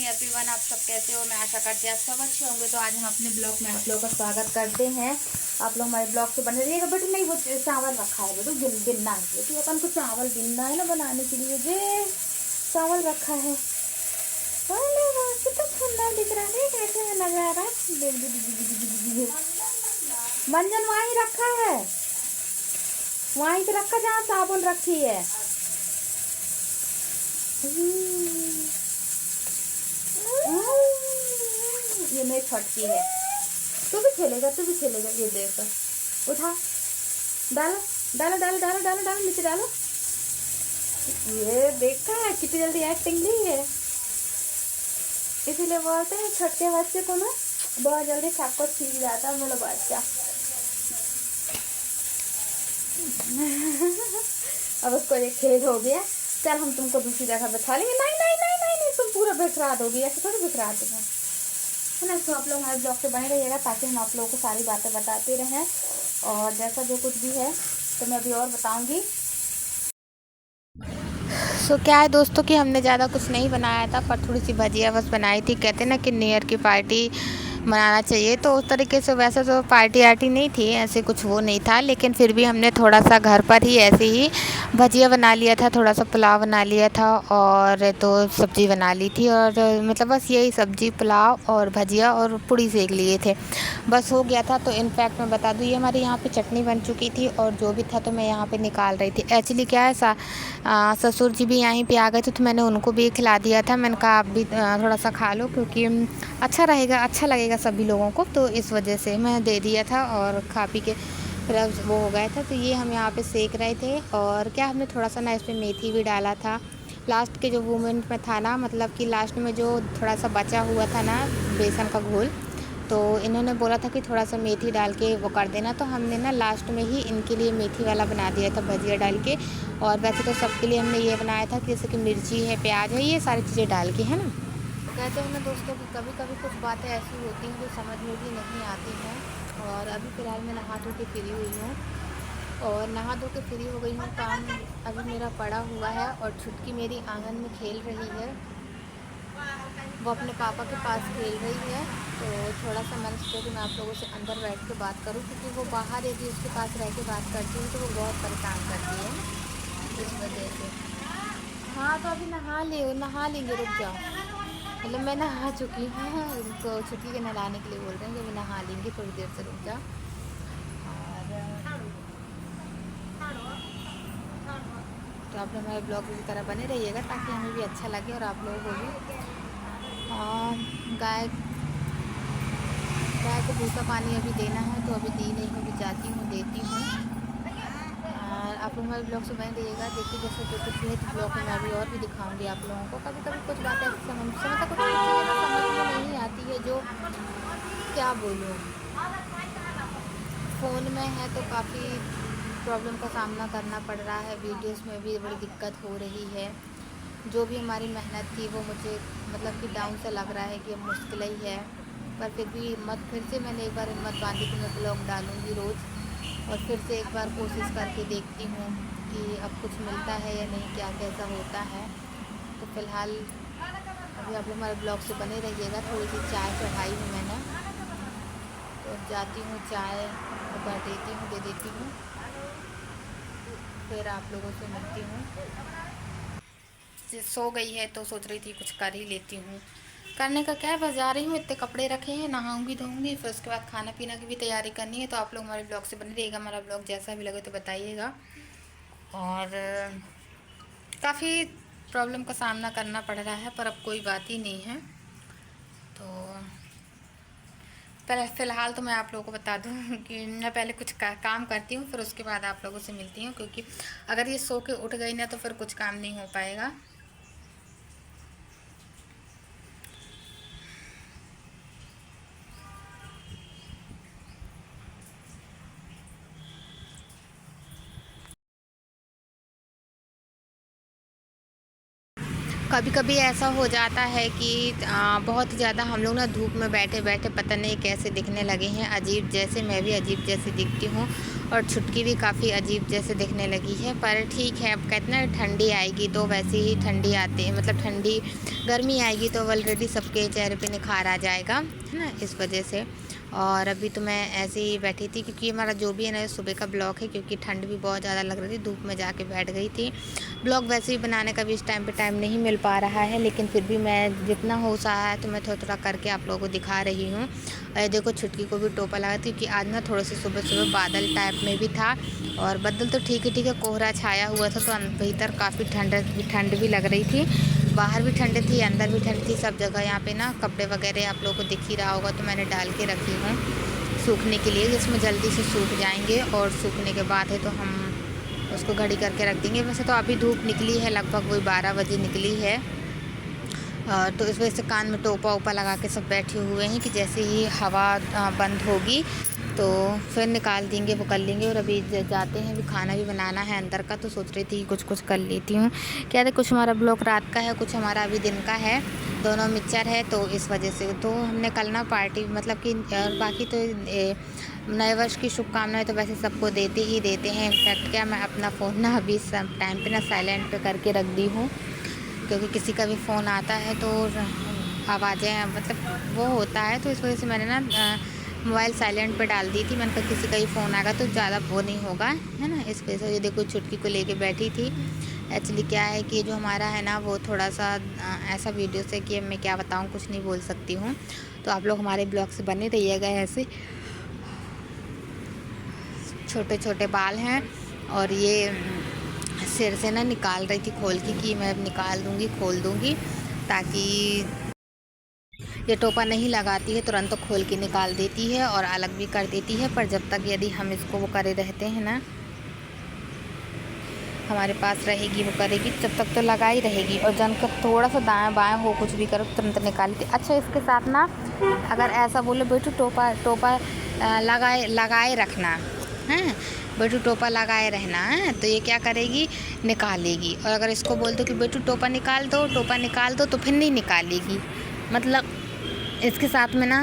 Everyone, आप सब कैसे हो? मैं आशा करती हूँ आप सब अच्छे होंगे। तो आज हम अपने ब्लॉग में आप लोगों का स्वागत करते हैं। आप लोग हमारे ब्लॉग से बने रहिएगा। बेटू नहीं, वो चावल रखा है बेटू, गिनना है बेटू, अपन को चावल गिनना है ना बनाने के लिए। जे चावल रखा है, कितना सुंदर दिख रहा है, कैसे में नजर आ रहा है। मंजन वहीं रखा है, वहीं पे रखा जहाँ साबुन रखी है। ये मेरी छटकी है। तू भी खेलेगा, तू भी खेलेगा। ये देखो, उठा, डालो डालो डालो डालो डालो डालो, नीचे डालो। ये देखा है कितनी जल्दी एक्टिंग दी है। इसीलिए बोलते हैं छटके बच्चे को ना बहुत जल्दी सब कुछ सीख जाता है मेरा बच्चा। अब उसको ये खेल हो गया। चल हम तुमको दूसरी जगह बैठा लेंगे। नहीं नहीं नहीं नहीं नहीं, तुम पूरा बिखरा दोगी, ऐसे थोड़ी बिखरा देंगे है ना। तो आप लोग हमारे ब्लॉग से बने रहिएगा ताकि हम आप लोगों को सारी बातें बताते रहें। और जैसा जो कुछ भी है तो मैं अभी और बताऊंगी। क्या है दोस्तों कि हमने ज़्यादा कुछ नहीं बनाया था, पर थोड़ी सी भजिया बस बनाई थी। कहते ना कि न्यू ईयर की पार्टी मनाना चाहिए, तो उस तरीके से वैसे तो पार्टी आर्टी नहीं थी, ऐसे कुछ वो नहीं था, लेकिन फिर भी हमने थोड़ा सा घर पर ही ऐसे ही भजिया बना लिया था, थोड़ा सा पुलाव बना लिया था और तो सब्ज़ी बना ली थी। और मतलब बस यही सब्ज़ी पुलाव और भजिया और पूड़ी सेक लिए थे, बस हो गया था। तो इनफैक्ट मैं बता दूँ, ये हमारे यहाँ पे चटनी बन चुकी थी और जो भी था तो मैं यहाँ पे निकाल रही थी। एक्चुअली क्या है, ससुर जी भी यहीं पे आ गए थे, तो मैंने उनको भी खिला दिया था। मैंने कहा आप भी थोड़ा सा खा लो, क्योंकि अच्छा रहेगा, अच्छा लगेगा सभी लोगों को, तो इस वजह से मैं दे दिया था और खा पी के फिर अब वो हो गया था। तो ये हम यहाँ पे सेक रहे थे। और क्या हमने थोड़ा सा ना इसमें मेथी भी डाला था लास्ट के जो मोमेंट में था ना, मतलब कि लास्ट में जो थोड़ा सा बचा हुआ था ना बेसन का घोल, तो इन्होंने बोला था कि थोड़ा सा मेथी डाल के वो कर देना, तो हमने ना लास्ट में ही इनके लिए मेथी वाला बना दिया था भजिया डाल के। और वैसे तो सबके लिए हमने ये बनाया था कि जैसे कि मिर्ची है, प्याज है, ये सारी चीज़ें डाल के, है ना। कहते हैं ना दोस्तों कि कभी कभी कुछ बातें ऐसी होती हैं जो समझ में भी नहीं आती हैं। और अभी फ़िलहाल मैं नहा धो के फ्री हुई हूँ, और नहा धो के फ्री हो गई हूँ। काम अभी मेरा पड़ा हुआ है और छुटकी मेरी आंगन में खेल रही है, वो अपने पापा के पास खेल रही है। तो थोड़ा सा मैंने सोचा कि मैं आप लोगों से अंदर बैठ के बात करूं, क्योंकि वो बाहर यदि उसके पास रह के बात करती हूँ तो वो बहुत परेशान करती है, इस वजह से। हाँ तो अभी नहा लेंगे, रुक जाओ। मतलब मैं नहा चुकी हूँ, उनको छुट्टी के नहलाने के लिए बोल रहे हैं कि अभी नहा लेंगे, थोड़ी देर से रुक जाओ। तो आप लोग हमारे ब्लॉग की तरह बने रहिएगा ताकि हमें भी अच्छा लगे और आप लोगों को भी। गाय गाय को भूसा पानी अभी देना है, तो अभी दी नहीं हूँ, अभी जाती हूँ देती हूँ। और आप लोग हमारे ब्लॉग से बने रहिएगा। देखिए जैसे जो कुछ है तो ब्लॉग में मैं अभी और भी दिखाऊंगी आप लोगों को। कभी कभी कुछ बातें ऐसी समझ कुछ चीज़ें ना समझ में नहीं आती है, जो क्या बोलूँ, फ़ोन में है तो काफ़ी प्रॉब्लम का सामना करना पड़ रहा है, वीडियोस में भी बड़ी दिक्कत हो रही है। जो भी हमारी मेहनत थी वो मुझे मतलब कि डाउन से लग रहा है कि अब मुश्किल ही है। पर फिर भी हिम्मत, फिर से मैंने एक बार हिम्मत बांधी कि मैं ब्लॉग डालूँगी रोज़, और फिर से एक बार कोशिश करके देखती हूँ कि अब कुछ मिलता है या नहीं, क्या कैसा होता है। तो फ़िलहाल अभी आप लोग हमारे ब्लॉग से बने रहिएगा। थोड़ी सी चाय चढ़ाई हूँ मैंने, तो जाती हूँ चाय कर देती हूँ, दे देती हूँ, फिर आप लोगों से मिलती हूँ। सो गई है तो सोच रही थी कुछ कर ही लेती हूँ। करने का क्या है, बस जा रही हूँ, इतने कपड़े रखे हैं, नहाऊंगी धोऊंगी, फिर उसके बाद खाना पीना की भी तैयारी करनी है। तो आप लोग हमारे ब्लॉग से बने रहिएगा। हमारा ब्लॉग जैसा भी लगे तो बताइएगा। और काफ़ी प्रॉब्लम का सामना करना पड़ रहा है, पर अब कोई बात ही नहीं है। तो पर फ़िलहाल तो मैं आप लोगों को बता दूं कि मैं पहले कुछ काम करती हूँ, फिर उसके बाद आप लोगों से मिलती हूँ, क्योंकि अगर ये सो के उठ गई ना तो फिर कुछ काम नहीं हो पाएगा। कभी कभी ऐसा हो जाता है कि बहुत ज़्यादा हम लोग ना धूप में बैठे बैठे पता नहीं कैसे दिखने लगे हैं, अजीब जैसे। मैं भी अजीब जैसे दिखती हूँ और छुटकी भी काफ़ी अजीब जैसे दिखने लगी है। पर ठीक है, अब कहते हैं ना ठंडी आएगी तो वैसे ही ठंडी आती है, मतलब ठंडी गर्मी आएगी तो ऑलरेडी सबके चेहरे पे निखार आ जाएगा, है ना, इस वजह से। और अभी तो मैं ऐसे ही बैठी थी क्योंकि हमारा जो भी है ना सुबह का ब्लॉग है, क्योंकि ठंड भी बहुत ज़्यादा लग रही थी, धूप में जाके बैठ गई थी। ब्लॉग वैसे ही बनाने का भी इस टाइम पे टाइम नहीं मिल पा रहा है, लेकिन फिर भी मैं जितना हो सका है तो मैं थोड़ा थोड़ा करके आप लोगों को दिखा रही हूँ। और देखो छुटकी को भी टोपा लगा, क्योंकि आज ना थोड़े से सुबह सुबह बादल टाइप में भी था, और बादल तो ठीक है कोहरा छाया हुआ था, तो भीतर काफ़ी ठंड भी लग रही थी। बाहर भी ठंड थी, अंदर भी ठंड थी, सब जगह। यहाँ पे ना कपड़े वगैरह आप लोगों को दिख ही रहा होगा, तो मैंने डाल के रखी हूँ सूखने के लिए, जिसमें जल्दी से सूख जाएंगे। और सूखने के बाद है तो हम उसको घड़ी करके रख देंगे। वैसे तो अभी धूप निकली है, लगभग वही 12 बजे निकली है, तो इस वजह से कान में टोपा ओपा लगा के सब बैठे हुए हैं कि जैसे ही हवा बंद होगी तो फिर निकाल देंगे, वो कर लेंगे। और अभी जाते हैं, अभी खाना भी बनाना है अंदर का, तो सोच रही थी कुछ कर लेती हूँ। क्या है, कुछ हमारा ब्लॉग रात का है, कुछ हमारा अभी दिन का है, दोनों मिक्सचर है, तो इस वजह से। तो हमने कल ना पार्टी, मतलब कि और बाकी तो नए वर्ष की शुभकामनाएं तो वैसे सबको देते ही देते हैं। इनफैक्ट क्या, मैं अपना फ़ोन ना अभी सब टाइम पे ना साइलेंट पे करके रख दी हूँ, क्योंकि किसी का भी फ़ोन आता है तो आवाज़ें मतलब वो होता है, तो इस वजह से मैंने ना मोबाइल साइलेंट पे डाल दी थी। मैंने कहा किसी का ही फ़ोन आएगा तो ज़्यादा वो नहीं होगा, है ना, इस वजह से। ये देखो छुटकी को लेके बैठी थी। एक्चुअली क्या है कि जो हमारा है ना वो थोड़ा सा ऐसा वीडियो से कि मैं क्या बताऊँ, कुछ नहीं बोल सकती हूँ, तो आप लोग हमारे ब्लॉग से बने रहिएगा। ऐसे छोटे छोटे बाल हैं, और ये सिर से ना निकाल रही थी खोल के कि मैं अब निकाल दूँगी, खोल दूँगी, ताकि ये टोपा नहीं लगाती है, तुरंत तो खोल के निकाल देती है और अलग भी कर देती है। पर जब तक यदि हम इसको वो करे रहते हैं ना, हमारे पास रहेगी, वो करेगी, जब तक तो लगा ही रहेगी। और जन का थोड़ा सा दाएं बाएं हो, कुछ भी करो तुरंत निकालती। अच्छा, इसके साथ ना अगर ऐसा बोले बेटू टोपा लगाए रखना है, बेटू टोपा लगाए रहना है, तो ये क्या करेगी, निकालेगी। और अगर इसको बोल दो कि बेटू टोपा निकाल दो, तो फिर नहीं निकालेगी। मतलब इसके साथ में ना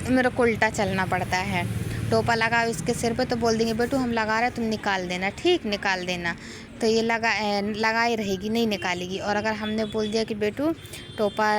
मेरे को उल्टा चलना पड़ता है। टोपा लगा इसके सिर पे तो बोल देंगे बेटू हम लगा रहे हैं, तुम निकाल देना, ठीक निकाल देना, तो ये लगाए रहेगी, नहीं निकालेगी। और अगर हमने बोल दिया कि बेटू टोपा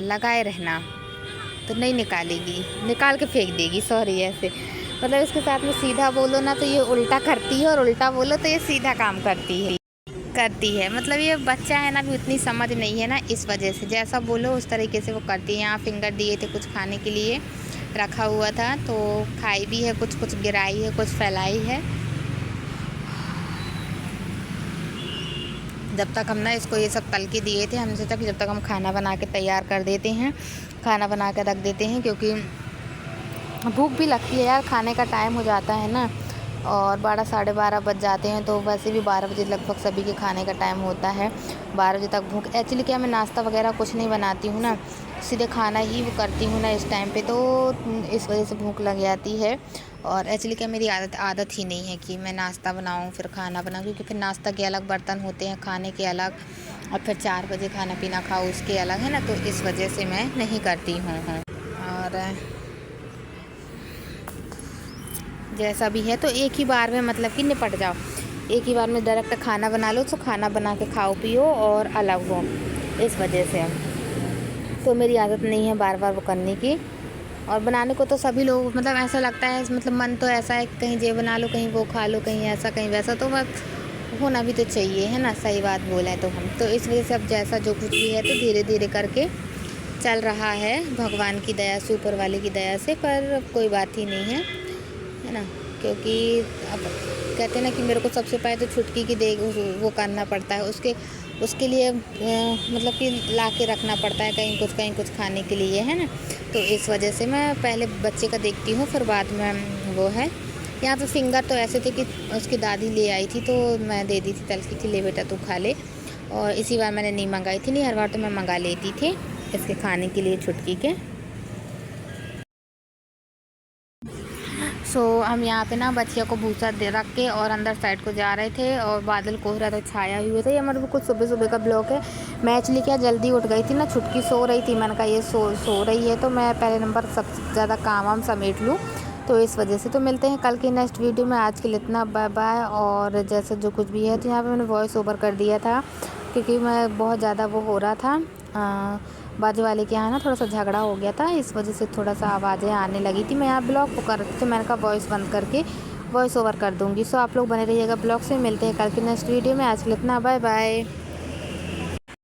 लगाए रहना, तो नहीं निकालेगी, निकाल के फेंक देगी, सॉरी ऐसे। मतलब इसके साथ में सीधा बोलो ना तो ये उल्टा करती है, और उल्टा बोलो तो ये सीधा काम करती है। मतलब ये बच्चा है ना, भी उतनी समझ नहीं है ना, इस वजह से जैसा बोलो उस तरीके से वो करती है। यहाँ फिंगर दिए थे कुछ खाने के लिए, रखा हुआ था, तो खाई भी है, कुछ गिराई है, कुछ फैलाई है। जब तक हम ना इसको ये सब तल के दिए थे, हमने सोचा कि जब तक हम खाना बना के तैयार कर देते हैं, खाना बना के रख देते हैं, क्योंकि भूख भी लगती है यार, खाने का टाइम हो जाता है ना, और 12 साढ़े 12 बज जाते हैं, तो वैसे भी 12 बजे लगभग सभी के खाने का टाइम होता है। 12 बजे तक भूख, एक्चुअली क्या मैं नाश्ता वगैरह कुछ नहीं बनाती हूँ ना, सीधे खाना ही वो करती हूँ ना इस टाइम पे, तो इस वजह से भूख लग जाती है। और एक्चुअली क्या मेरी आदत ही नहीं है कि मैं नाश्ता बनाऊँ फिर खाना बनाऊँ, क्योंकि फिर नाश्ता के अलग बर्तन होते हैं, खाने के अलग, और फिर 4 बजे खाना पीना खाओ उसके अलग, है ना, तो इस वजह से मैं नहीं करती हूँ। और जैसा भी है तो एक ही बार में मतलब कि निपट जाओ, एक ही बार में डायरेक्ट खाना बना लो, तो खाना बना के खाओ पियो और अलग हो, इस वजह से। तो मेरी आदत नहीं है बार बार वो करने की। और बनाने को तो सभी लोग, मतलब ऐसा लगता है, मतलब मन तो ऐसा है कहीं ये बना लो, कहीं वो खा लो, कहीं ऐसा कहीं वैसा, तो वक्त होना भी तो चाहिए, है ना, सही बात बोला है तो हम तो इस वजह से अब जैसा जो कुछ भी है तो धीरे धीरे करके चल रहा है, भगवान की दया से, ऊपर वाले की दया से। पर कोई बात ही नहीं है ना, क्योंकि अब कहते हैं ना कि मेरे को सबसे पहले तो छुटकी की देख वो करना पड़ता है, उसके लिए मतलब कि ला के रखना पड़ता है कहीं कुछ खाने के लिए, है ना, तो इस वजह से मैं पहले बच्चे का देखती हूँ, फिर बाद में वो है। यहाँ पे फिंगर तो ऐसे थे कि उसकी दादी ले आई थी, तो मैं दे दी थी तल की, ले बेटा तू खा ले। और इसी बार मैंने नहीं मंगाई थी, नहीं हर बार तो मैं मंगा लेती थी इसके खाने के लिए छुटकी के। सो हम यहाँ पे ना बच्चियों को भूसा दे रख के और अंदर साइड को जा रहे थे और बादल कोहरा तो छाया हुए थे। ये हमारे कुछ सुबह सुबह का ब्लॉग है। मैं एक्चुअली क्या जल्दी उठ गई थी ना, छुटकी सो रही थी, मैंने कहा ये सो रही है तो मैं पहले नंबर सबसे ज़्यादा काम वाम समेट लूँ, तो इस वजह से। तो मिलते हैं कल की नेक्स्ट वीडियो में। आज के लिए इतना, बाय बाय। और जैसे जो कुछ भी है, तो यहाँ पर मैंने वॉइस ओवर कर दिया था क्योंकि मैं बहुत ज़्यादा वो हो रहा था, बाजू वाले के यहाँ ना थोड़ा सा झगड़ा हो गया था, इस वजह से थोड़ा सा आवाज़ें आने लगी थी। मैं यहाँ ब्लॉग को कर रही थी तो मैंने कहा वॉइस बंद करके वॉइस ओवर कर दूँगी। सो आप लोग बने रहिएगा ब्लॉग से। मिलते हैं कल की नेक्स्ट वीडियो में। आज के लिए इतना, बाय बाय।